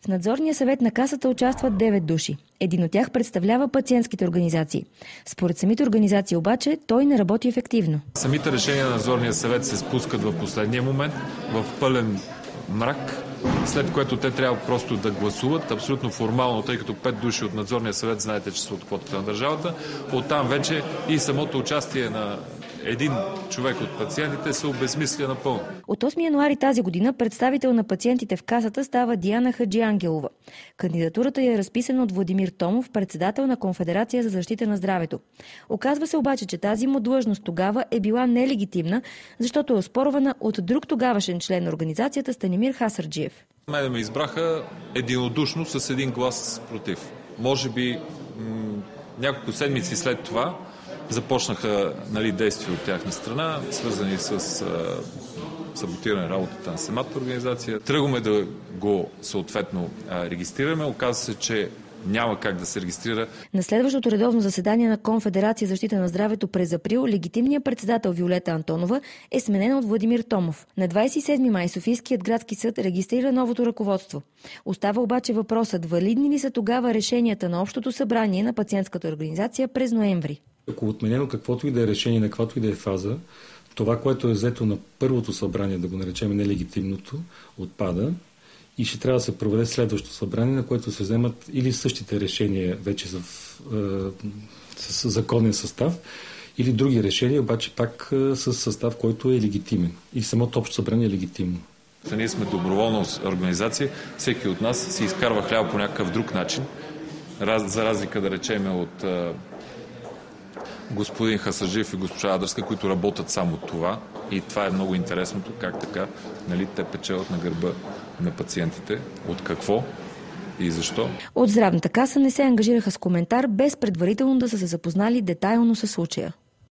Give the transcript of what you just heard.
В надзорния съвет на Касата участват 9 души. Един от тях представлява пациентските организации. Според самите организации обаче, той не работи ефективно. Самите решения на надзорния съвет се спускат в последния момент, в пълен мрак, след което те трябва просто да гласуват абсолютно формално, тъй като 5 души от надзорния съвет, знаете, че са от квотата на държавата. Оттам вече и самото участие на един човек от пациентите се обезмисля напълно. От 8 януари тази година представител на пациентите в Касата става Диана Хаджиангелова. Кандидатурата е разписана от Владимир Томов, председател на Конфедерация за защита на здравето. Оказва се обаче, че тази му длъжност тогава е била нелегитимна, защото е оспорвана от друг тогавашен член на организацията Станимир Хасарджиев. Мене ме избраха единодушно с един глас против. Може би няколко седмици след това започнаха действия от тяхна страна, свързани с саботиране работата на самата организация. Тръгваме да го съответно регистрираме. Оказва се, че няма как да се регистрира. На следващото редовно заседание на Конфедерация за защита на здравето през април легитимният председател Виолета Антонова е сменена от Владимир Томов. На 27 май Софийският градски съд регистрира новото ръководство. Остава обаче въпросът, валидни ли са тогава решенията на Общото събрание на пациентската организация през ноември. Ако отменено каквото и да е решение, на каквато и да е фаза, това, което е взето на първото събрание, да го наречем нелегитимното, отпада и ще трябва да се проведе следващото събрание, на което се вземат или същите решения вече с законен състав, или други решения, обаче пак с състав, който е легитимен. И самото общо събрание е легитимно. Ние сме доброволна организация, всеки от нас си изкарва хляба по някакъв друг начин, за разлика да речеме от господин Хасарджиев и госпожа Адрска, които работят само това. И това е много интересното, как така те печелят на гърба на пациентите. От какво и защо? От Здравната каса не се ангажираха с коментар, без предварително да са се запознали детайлно със случая.